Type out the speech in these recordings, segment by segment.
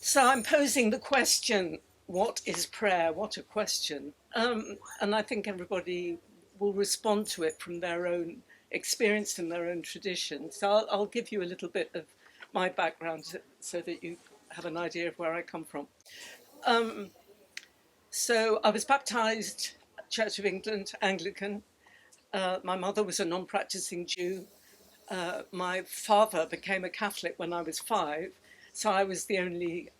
So I'm posing the question, what is prayer? What a question. And I think everybody will respond to it from their own experience and their own tradition. So I'll give you a little bit of my background so that you have an idea of where I come from. So I was baptized Church of England, Anglican. My mother was a non-practicing Jew. My father became a Catholic when I was 5, so I was the only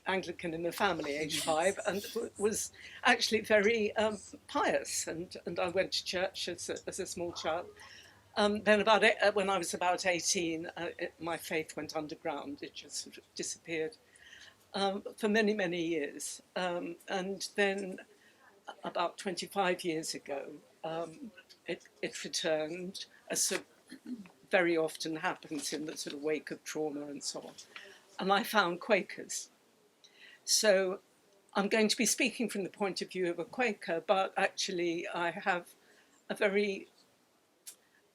Anglican in the family, age 5, and was actually very pious. And I went to church as a small child. Then when I was about 18, my faith went underground. It just sort of disappeared for many, many years. And then about 25 years ago, it returned, as sort of very often happens in the sort of wake of trauma and so on. And I found Quakers. So I'm going to be speaking from the point of view of a Quaker, but actually I have a very,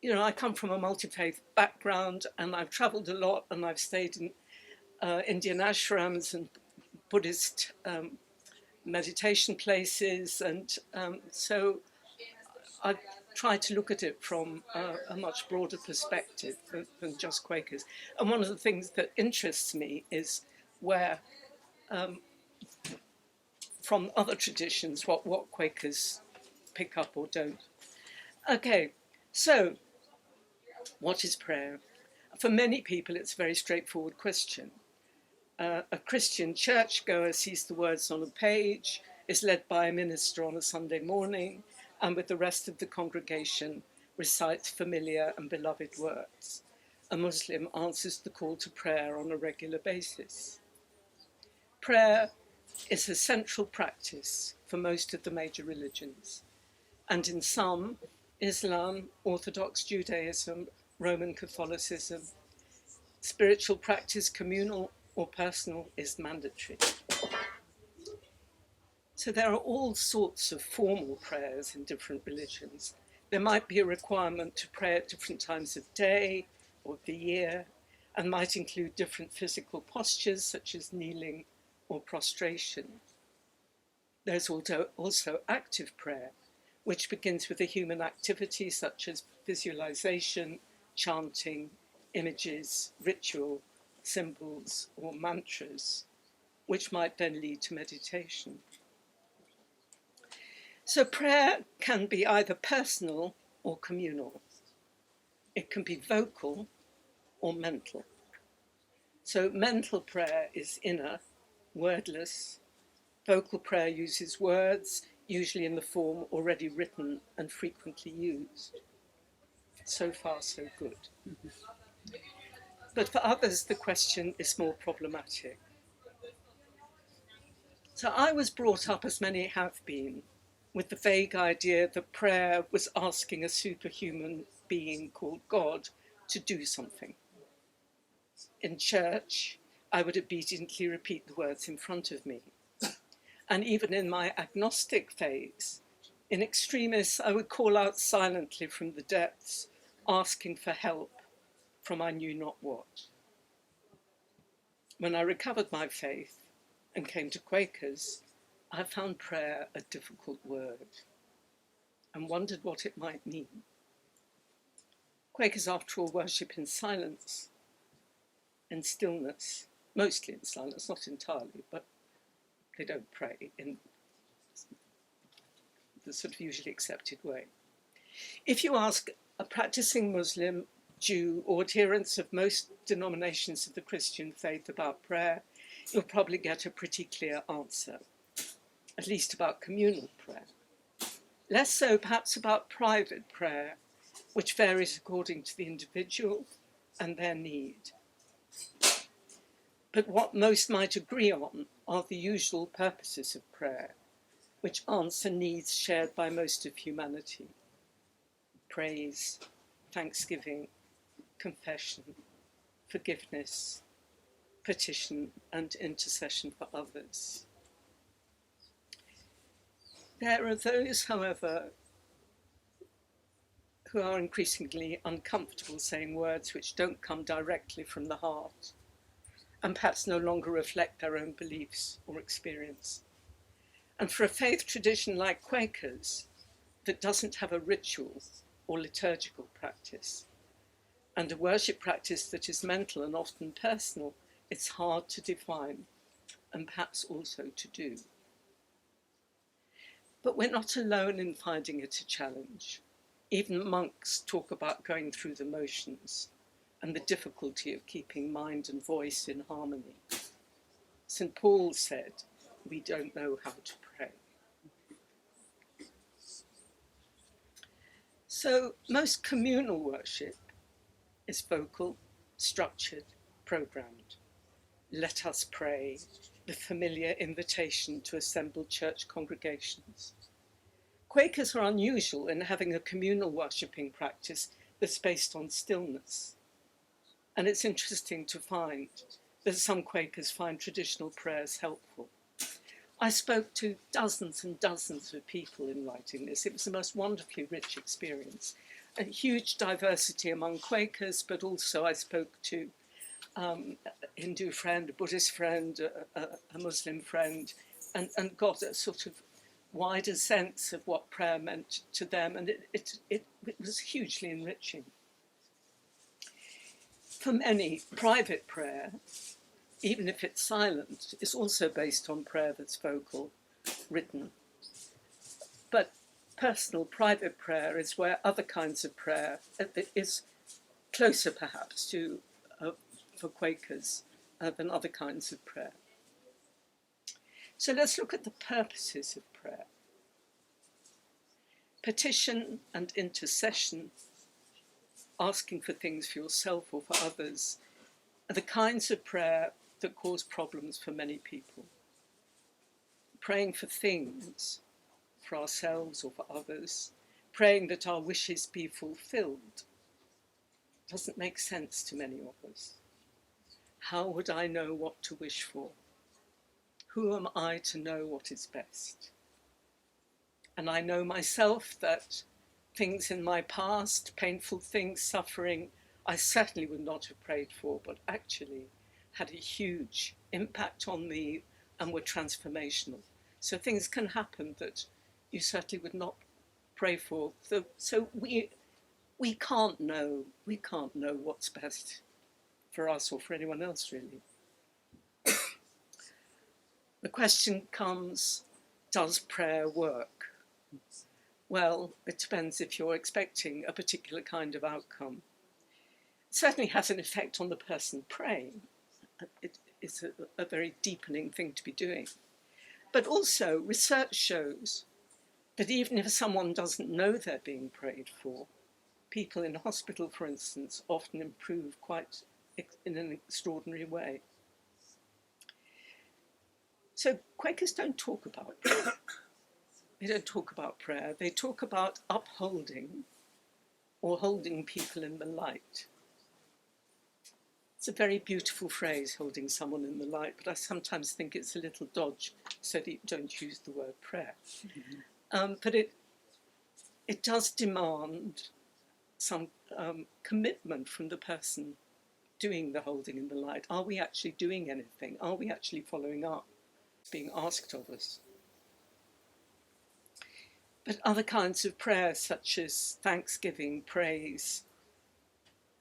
I come from a multi-faith background, and I've travelled a lot, and I've stayed in Indian ashrams and Buddhist meditation places, and so I've tried to look at it from a much broader perspective than just Quakers. And one of the things that interests me is where, from other traditions, what Quakers pick up or don't. Okay, so what is prayer? For many people, it's a very straightforward question. A Christian churchgoer sees the words on a page, is led by a minister on a Sunday morning, and with the rest of the congregation recites familiar and beloved words. A Muslim answers the call to prayer on a regular basis. Prayer is a central practice for most of the major religions, and in some, Islam, Orthodox Judaism, Roman Catholicism, spiritual practice, communal or personal, is mandatory. So there are all sorts of formal prayers in different religions. There might be a requirement to pray at different times of day or of the year, and might include different physical postures such as kneeling or prostration. There's also active prayer, which begins with a human activity such as visualization, chanting, images, ritual, symbols, or mantras, which might then lead to meditation. So prayer can be either personal or communal. It can be vocal or mental. So mental prayer is inner, wordless. Vocal prayer uses words, usually in the form already written and frequently used. So far, so good. But for others, the question is more problematic. So I was brought up, as many have been, with the vague idea that prayer was asking a superhuman being called God to do something. In church, I would obediently repeat the words in front of me. And even in my agnostic phase, in extremis, I would call out silently from the depths, asking for help from I knew not what. When I recovered my faith and came to Quakers, I found prayer a difficult word and wondered what it might mean. Quakers, after all, worship in silence and stillness, mostly in silence, not entirely, but they don't pray in the sort of usually accepted way. If you ask a practicing Muslim, Jew, or adherents of most denominations of the Christian faith about prayer, you'll probably get a pretty clear answer, at least about communal prayer. Less so perhaps about private prayer, which varies according to the individual and their need. But what most might agree on are the usual purposes of prayer, which answer needs shared by most of humanity: praise, thanksgiving, confession, forgiveness, petition, and intercession for others. There are those, however, who are increasingly uncomfortable saying words which don't come directly from the heart, and perhaps no longer reflect their own beliefs or experience. And for a faith tradition like Quakers that doesn't have a ritual or liturgical practice, and a worship practice that is mental and often personal, it's hard to define and perhaps also to do. But we're not alone in finding it a challenge. Even monks talk about going through the motions and the difficulty of keeping mind and voice in harmony. St. Paul said, "We don't know how to pray." So most communal worship is vocal, structured, programmed. Let us pray, the familiar invitation to assembled church congregations. Quakers are unusual in having a communal worshipping practice that's based on stillness. And it's interesting to find that some Quakers find traditional prayers helpful. I spoke to dozens and dozens of people in writing this. It was the most wonderfully rich experience. A huge diversity among Quakers, but also I spoke to a Hindu friend, a Buddhist friend, a Muslim friend, and got a sort of wider sense of what prayer meant to them, and it was hugely enriching. For many, private prayer, even if it's silent, is also based on prayer that's vocal, written. But personal, private prayer is where other kinds of prayer is closer, perhaps, to for Quakers than other kinds of prayer. So let's look at the purposes of prayer. Petition and intercession, asking for things for yourself or for others, are the kinds of prayer that cause problems for many people. Praying for things, for ourselves or for others, praying that our wishes be fulfilled, doesn't make sense to many of us. How would I know what to wish for? Who am I to know what is best? And I know myself that things in my past, painful things, suffering, I certainly would not have prayed for, but actually had a huge impact on me and were transformational. So things can happen that you certainly would not pray for. So we can't know what's best for us or for anyone else, really. The question comes, does prayer work? Well, it depends if you're expecting a particular kind of outcome. It certainly has an effect on the person praying. It is a very deepening thing to be doing. But also, research shows that even if someone doesn't know they're being prayed for, people in hospital, for instance, often improve quite in an extraordinary way. So Quakers don't talk about prayer. They don't talk about prayer. They talk about upholding or holding people in the light. It's a very beautiful phrase, holding someone in the light, but I sometimes think it's a little dodge so that you don't use the word prayer. But it does demand some commitment from the person doing the holding in the light. Are we actually doing anything? Are we actually following up? It's being asked of us. But other kinds of prayer, such as thanksgiving, praise,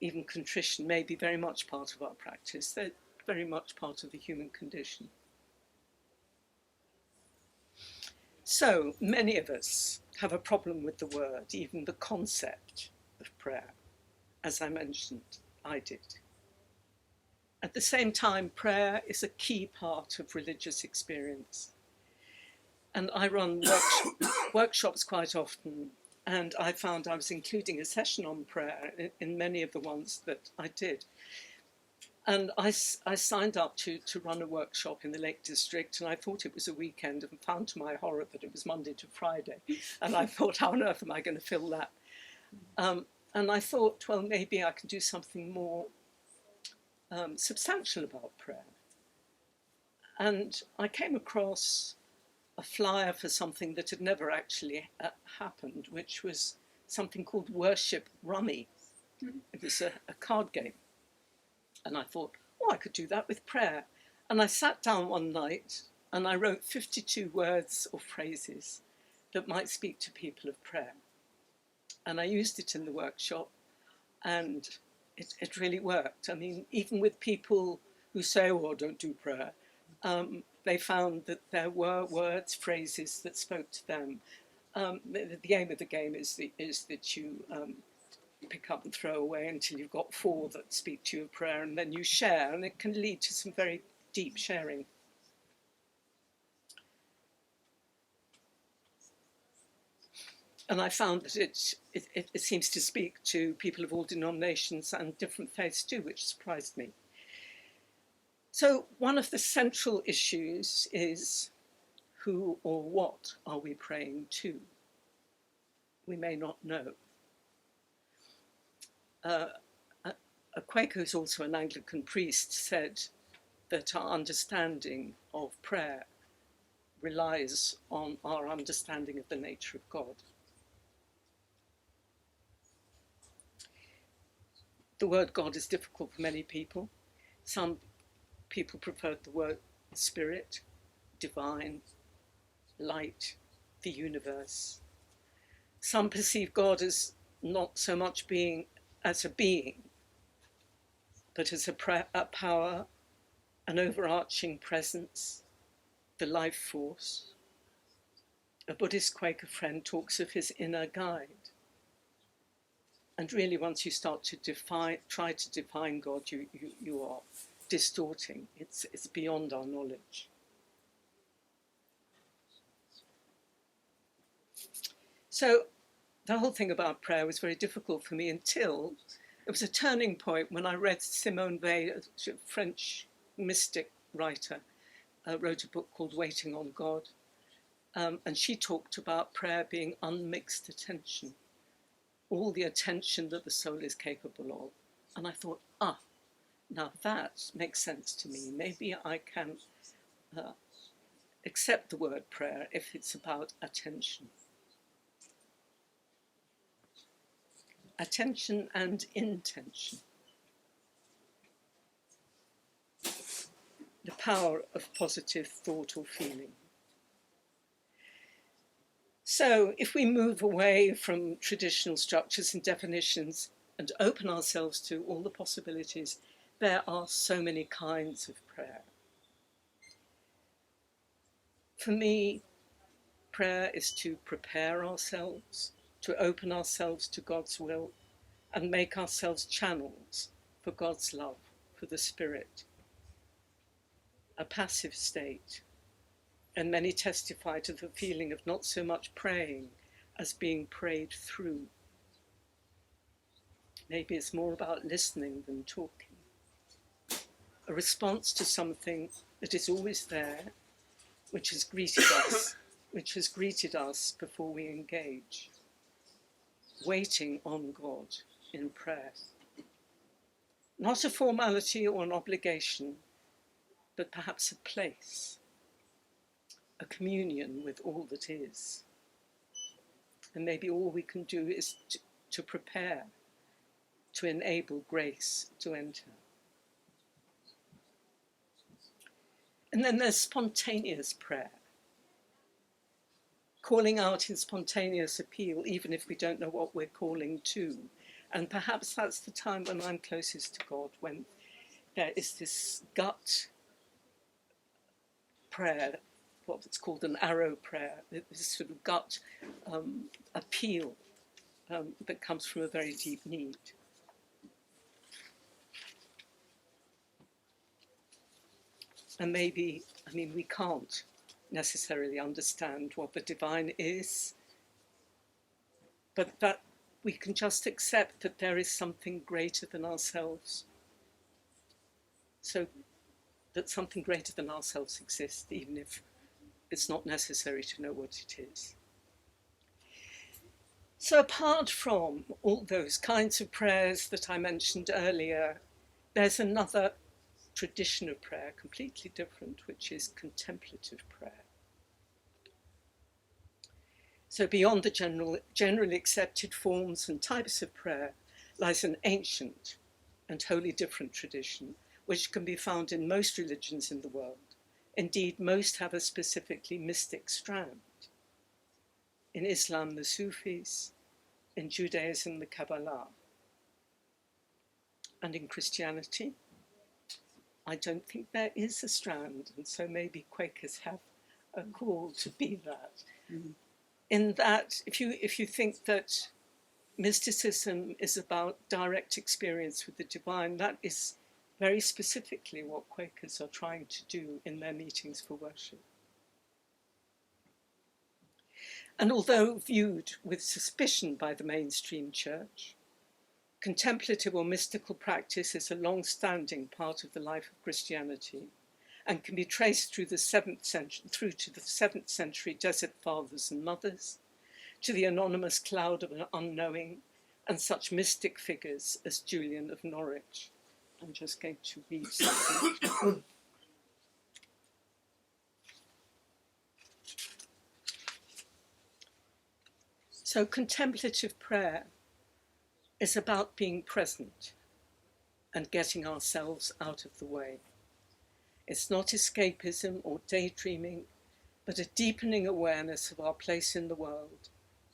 even contrition, may be very much part of our practice. They're very much part of the human condition. So many of us have a problem with the word, even the concept of prayer. As I mentioned, I did. At the same time, prayer is a key part of religious experience. And I run workshops quite often, and I found I was including a session on prayer in many of the ones that I did. And I signed up to run a workshop in the Lake District, and I thought it was a weekend, and found to my horror that it was Monday to Friday. And I thought, how on earth am I going to fill that? And I thought, well, maybe I can do something more substantial about prayer. And I came across a flyer for something that had never actually happened, which was something called Worship Rummy. It was a card game. And I thought, oh, I could do that with prayer. And I sat down one night and I wrote 52 words or phrases that might speak to people of prayer. And I used it in the workshop, and it really worked. I mean, even with people who say, oh, I don't do prayer, they found that there were words, phrases that spoke to them. The aim of the game is that you pick up and throw away until you've got 4 that speak to you of prayer, and then you share, and it can lead to some very deep sharing. And I found that it seems to speak to people of all denominations and different faiths too, which surprised me. So one of the central issues is, who or what are we praying to? We may not know. A Quaker who's also an Anglican priest said that our understanding of prayer relies on our understanding of the nature of God. The word God is difficult for many people. Some people prefer the word spirit, divine, light, the universe. Some perceive God as not so much being as a being, but as a power, an overarching presence, the life force. A Buddhist Quaker friend talks of his inner guide. And really, once you start to try to define God, you are distorting. It's beyond our knowledge. So the whole thing about prayer was very difficult for me until it was a turning point when I read Simone Weil, a French mystic writer, wrote a book called Waiting on God. And she talked about prayer being unmixed attention, all the attention that the soul is capable of. And I thought, now that makes sense to me. Maybe I can accept the word prayer if it's about attention. Attention and intention. The power of positive thought or feeling. So if we move away from traditional structures and definitions and open ourselves to all the possibilities, there are so many kinds of prayer. For me, prayer is to prepare ourselves, to open ourselves to God's will, and make ourselves channels for God's love, for the Spirit. A passive state. And many testify to the feeling of not so much praying as being prayed through. Maybe it's more about listening than talking. A response to something that is always there, which has greeted us before we engage. Waiting on God in prayer. Not a formality or an obligation, but perhaps a place. A communion with all that is. And maybe all we can do is to prepare, to enable grace to enter. And then there's spontaneous prayer. Calling out in spontaneous appeal, even if we don't know what we're calling to. And perhaps that's the time when I'm closest to God, when there is this gut prayer, what's called an arrow prayer, this sort of gut appeal that comes from a very deep need. And maybe, we can't necessarily understand what the divine is, but that we can just accept that there is something greater than ourselves. So that something greater than ourselves exists, even if it's not necessary to know what it is. So apart from all those kinds of prayers that I mentioned earlier, there's another tradition of prayer, completely different, which is contemplative prayer. So beyond the generally accepted forms and types of prayer lies an ancient and wholly different tradition, which can be found in most religions in the world. Indeed, most have a specifically mystic strand. In Islam, the Sufis, in Judaism, the Kabbalah, and in Christianity, I don't think there is a strand, and so maybe Quakers have a call to be that. Mm-hmm. In that, if you think that mysticism is about direct experience with the divine, that is very specifically what Quakers are trying to do in their meetings for worship. And although viewed with suspicion by the mainstream church, contemplative or mystical practice is a long-standing part of the life of Christianity and can be traced through to the 7th century desert fathers and mothers, to the anonymous cloud of an unknowing, and such mystic figures as Julian of Norwich. I'm just going to read something. So contemplative prayer is about being present and getting ourselves out of the way. It's not escapism or daydreaming, but a deepening awareness of our place in the world,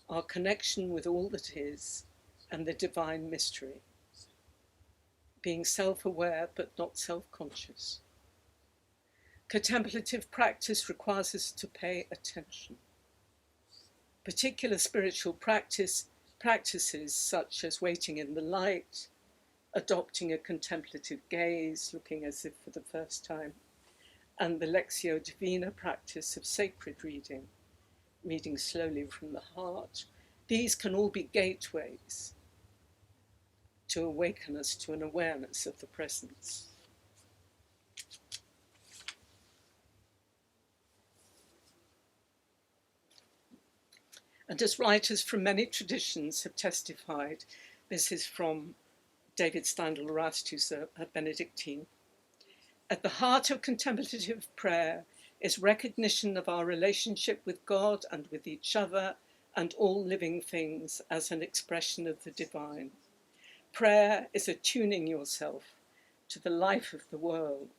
our connection with all that is, and the divine mystery. Being self-aware but not self-conscious. Contemplative practice requires us to pay attention. Particular spiritual practices such as waiting in the light, adopting a contemplative gaze, looking as if for the first time, and the Lectio Divina practice of sacred reading, reading slowly from the heart. These can all be gateways to awaken us to an awareness of the presence. And as writers from many traditions have testified, this is from David Steindl-Rast, who's a Benedictine. At the heart of contemplative prayer is recognition of our relationship with God and with each other and all living things as an expression of the divine. Prayer is attuning yourself to the life of the world,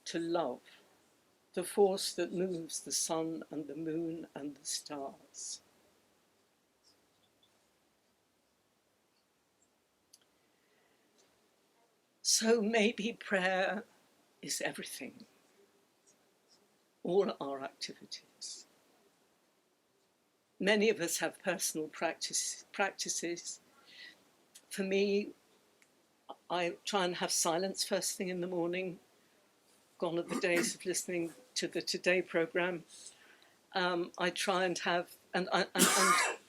to love, the force that moves the sun and the moon and the stars. So maybe prayer is everything, all our activities. Many of us have personal practices. For me, I try and have silence first thing in the morning. Gone are the days of listening to the Today programme. I try and have, and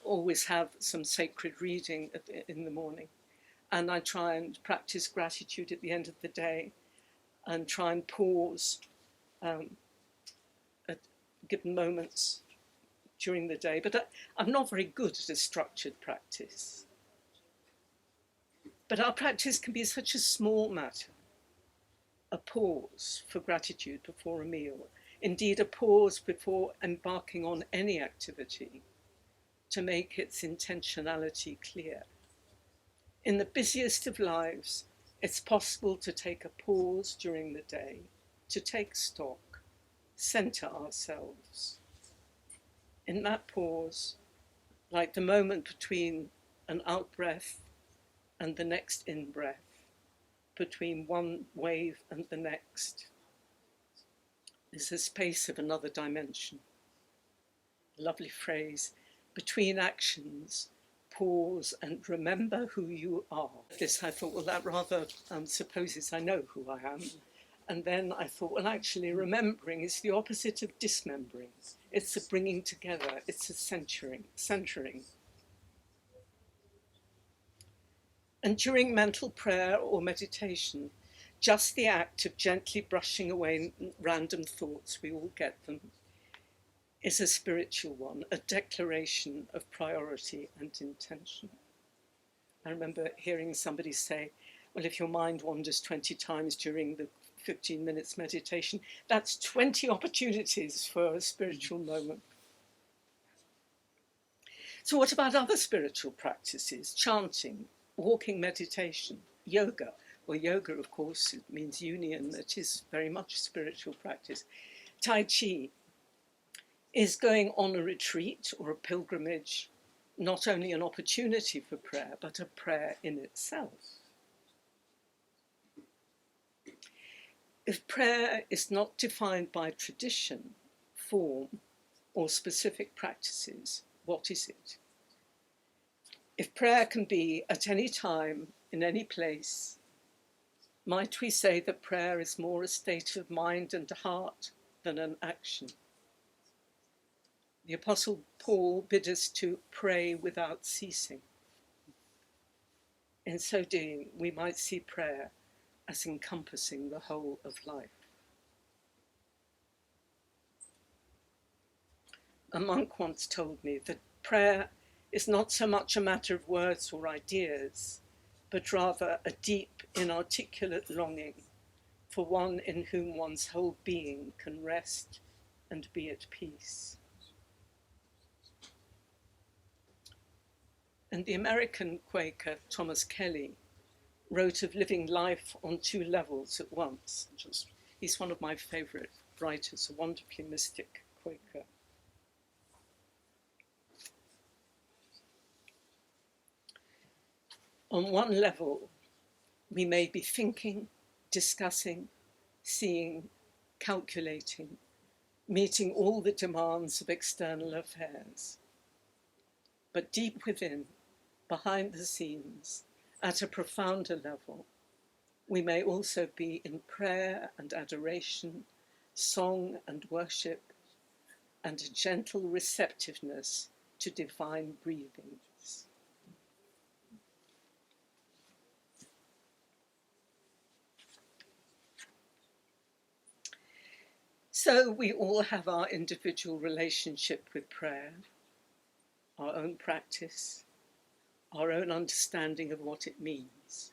always have some sacred reading in the morning. And I try and practice gratitude at the end of the day and try and pause at given moments during the day. But I'm not very good at a structured practice. But our practice can be such a small matter. A pause for gratitude before a meal. Indeed, a pause before embarking on any activity to make its intentionality clear. In the busiest of lives, it's possible to take a pause during the day, to take stock, center ourselves. In that pause, like the moment between an out-breath and the next in-breath, between one wave and the next, is a space of another dimension. Lovely phrase, between actions, pause and remember who you are. This I thought, well, that rather supposes I know who I am. And then I thought, well, actually remembering is the opposite of dismembering. It's a bringing together, it's a centering. And during mental prayer or meditation, just the act of gently brushing away random thoughts, we all get them, is a spiritual one, a declaration of priority and intention. I remember hearing somebody say, well, if your mind wanders 20 times during the 15 minutes meditation, that's 20 opportunities for a spiritual moment. So what about other spiritual practices? Chanting, walking meditation, yoga. Well, yoga, of course, it means union. It is very much a spiritual practice. Tai Chi is going on a retreat or a pilgrimage, not only an opportunity for prayer, but a prayer in itself. If prayer is not defined by tradition, form, or specific practices, what is it? If prayer can be at any time, in any place, might we say that prayer is more a state of mind and heart than an action? The Apostle Paul bid us to pray without ceasing. In so doing, we might see prayer as encompassing the whole of life. A monk once told me that prayer is not so much a matter of words or ideas, but rather a deep, inarticulate longing for one in whom one's whole being can rest and be at peace. And the American Quaker Thomas Kelly wrote of living life on two levels at once. He's one of my favourite writers, a wonderfully mystic Quaker. On one level, we may be thinking, discussing, seeing, calculating, meeting all the demands of external affairs. But deep within, behind the scenes, at a profounder level, we may also be in prayer and adoration, song and worship, and a gentle receptiveness to divine breathings. So we all have our individual relationship with prayer, our own practice, our own understanding of what it means.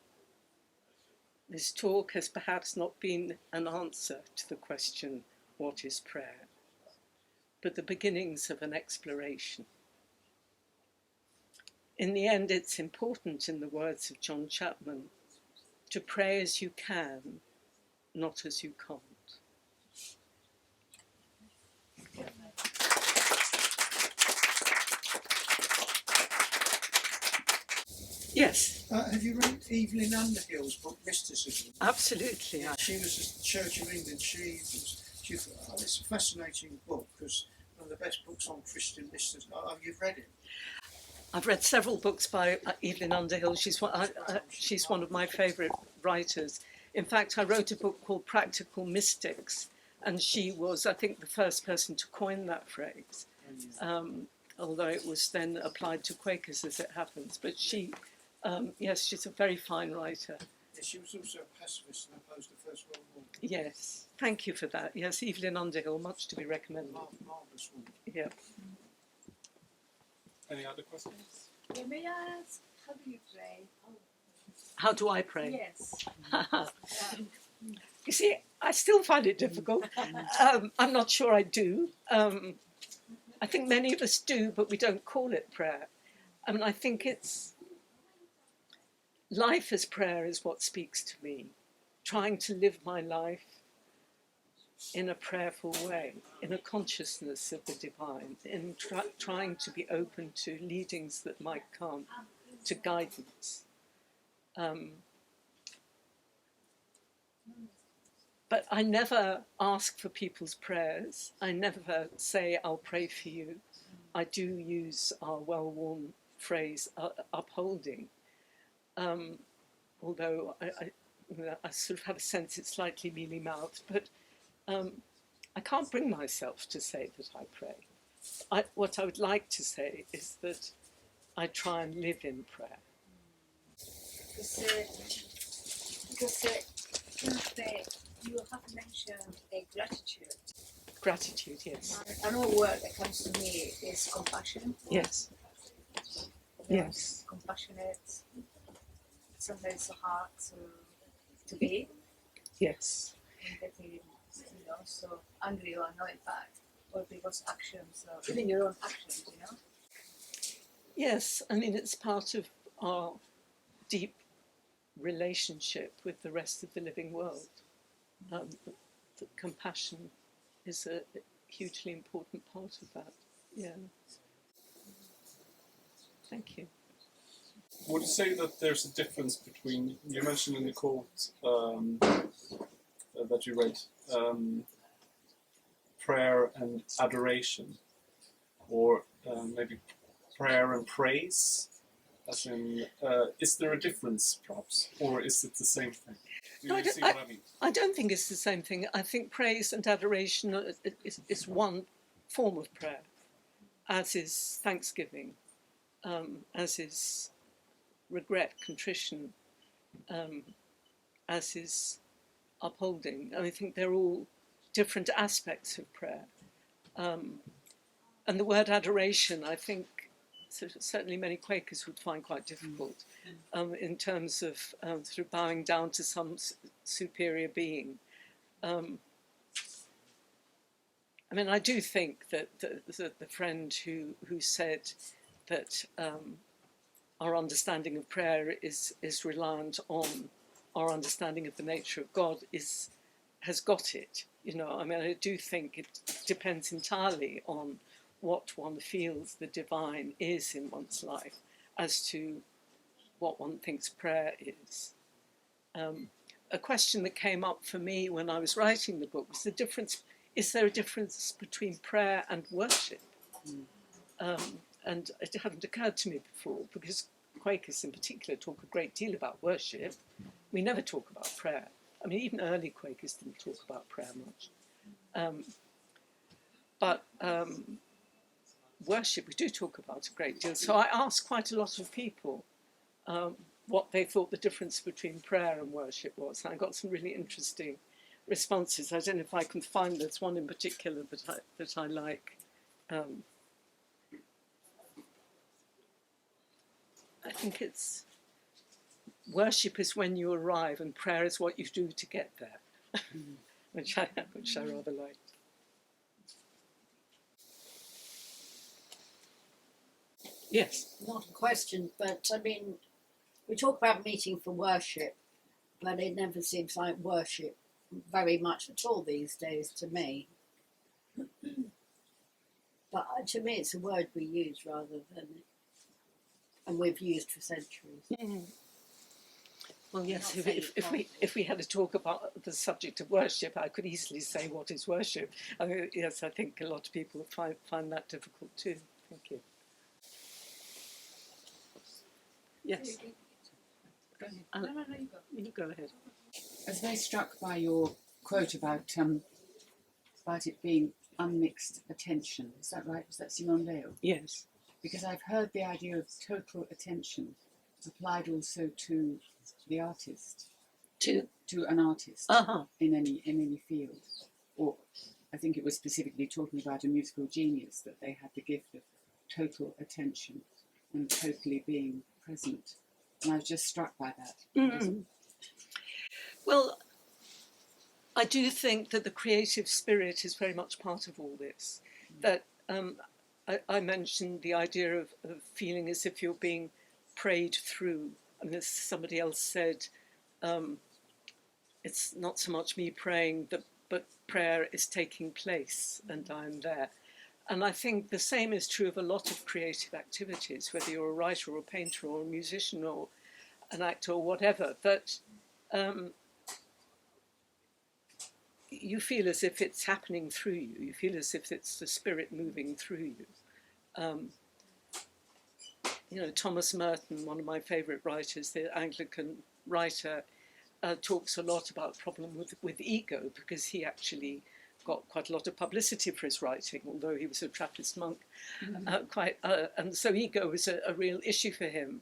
This talk has perhaps not been an answer to the question, what is prayer? But the beginnings of an exploration. In the end, it's important, in the words of John Chapman, to pray as you can, not as you can't. Yes. Have you read Evelyn Underhill's book, Mysticism? Absolutely. She was at Church of England. It's a fascinating book because one of the best books on Christian mysticism. You've read it? I've read several books by Evelyn Underhill. She's one of my favourite writers. In fact, I wrote a book called Practical Mystics, and she was, I think, the first person to coin that phrase, although it was then applied to Quakers as it happens. But yes, she's a very fine writer. Yes, she was also a pacifist and opposed the First World War. Yes, thank you for that. Yes, Evelyn Underhill, much to be recommended. Marvellous woman. Yeah. Any other questions? Yeah, may I ask, how do you pray? How do I pray? Yes. You see, I still find it difficult. I'm not sure I do. I think many of us do, but we don't call it prayer. I mean, I think it's life as prayer is what speaks to me. Trying to live my life in a prayerful way, in a consciousness of the divine, in trying to be open to leadings that might come, to guidance. But I never ask for people's prayers. I never say, I'll pray for you. I do use our well-worn phrase, upholding. Although I sort of have a sense it's slightly mealy-mouthed, but I can't bring myself to say that I pray. What I would like to say is that I try and live in prayer. Because in prayer, you have mentioned gratitude. Gratitude, yes. Another word that comes to me is compassion. Yes. Yes. Compassionate. Sometimes so hard to be. Yes. Getting, so angry or annoyed back, or people's actions, or even your own actions, Yes, I mean, it's part of our deep relationship with the rest of the living world. The compassion is a hugely important part of that. Yeah. Thank you. Would you say that there's a difference between, you mentioned in the quote that you read, prayer and adoration, or maybe prayer and praise? As in, is there a difference, perhaps, or is it the same thing? Do you see what I mean? I don't think it's the same thing. I think praise and adoration is one form of prayer, as is thanksgiving, as is regret, contrition, as is upholding. I think they're all different aspects of prayer. And the word adoration, I think, certainly many Quakers would find quite difficult in terms of sort of bowing down to some superior being. I mean, I do think that the friend who said that our understanding of prayer is reliant on our understanding of the nature of God has got it. You know, I mean, I do think it depends entirely on what one feels the divine is in one's life as to what one thinks prayer is. A question that came up for me when I was writing the book was the difference. Is there a difference between prayer and worship? And it hadn't occurred to me before, because Quakers in particular talk a great deal about worship. We never talk about prayer. I mean, even early Quakers didn't talk about prayer much. But worship, we do talk about a great deal. So I asked quite a lot of people what they thought the difference between prayer and worship was. And I got some really interesting responses. I don't know if I can find this one in particular that I like. I think it's worship is when you arrive and prayer is what you do to get there, which I rather liked. Yes. Not a question, but I mean, we talk about meeting for worship, but it never seems like worship very much at all these days to me. But to me, it's a word we use rather than, and we've used for centuries. Mm. Well, yes. If we had to talk about the subject of worship, I could easily say what is worship. I mean, yes, I think a lot of people find that difficult too. Thank you. Yes. No, you go. You go ahead. I was very struck by your quote about it being unmixed attention. Is that right? Was that Simone Weil? Yes. Because I've heard the idea of total attention applied also to the artist, to an artist in any field. Or I think it was specifically talking about a musical genius, that they had the gift of total attention and totally being present. And I was just struck by that. Mm. Well, I do think that the creative spirit is very much part of all this. That I mentioned the idea of feeling as if you're being prayed through. And as somebody else said, it's not so much me praying, but prayer is taking place and I'm there. And I think the same is true of a lot of creative activities, whether you're a writer or a painter or a musician or an actor or whatever, that you feel as if it's happening through you. You feel as if it's the spirit moving through you. You know, Thomas Merton, one of my favourite writers, the Anglican writer, talks a lot about the problem with ego, because he actually got quite a lot of publicity for his writing, although he was a Trappist monk. And so ego was a real issue for him.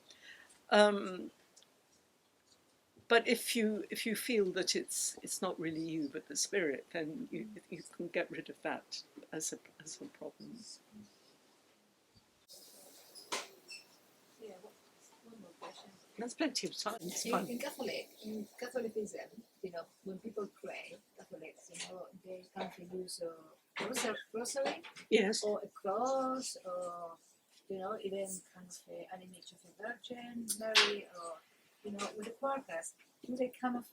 But if you feel that it's not really you but the spirit, then you can get rid of that as a problem. Yeah, one more question. There's plenty of time. It's fine. In Catholicism, you know, when people pray, Catholics, you know, they can use a rosary, Yes. or a cross, or, you know, even kind of an image of the Virgin Mary, or you know, with the Quakers, do they kind of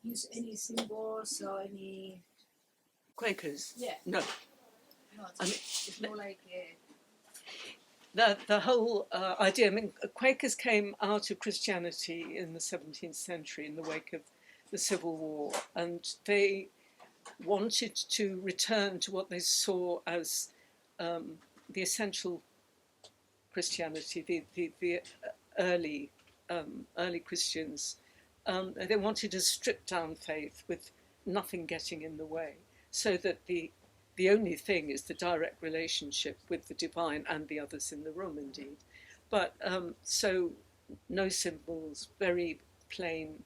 use any symbols or any? Quakers? Yeah. No. No, I mean, it's more like the whole idea, I mean, Quakers came out of Christianity in the 17th century in the wake of the Civil War, and they wanted to return to what they saw as the essential Christianity, the early Christians. They wanted a stripped down faith with nothing getting in the way, so that the only thing is the direct relationship with the divine and the others in the room, indeed. But so no symbols, very plain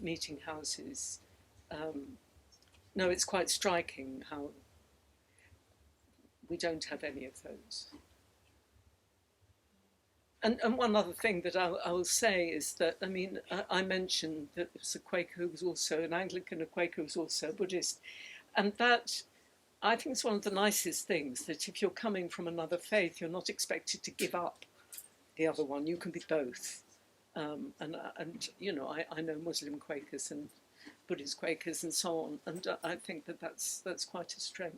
meeting houses. No, it's quite striking how we don't have any of those. And one other thing that I will say is that, I mean, I mentioned that there was a Quaker who was also an Anglican, a Quaker who was also a Buddhist. And that, I think, is one of the nicest things, that if you're coming from another faith, you're not expected to give up the other one. You can be both. And you know, I know Muslim Quakers and Buddhist Quakers and so on, and I think that that's quite a strength.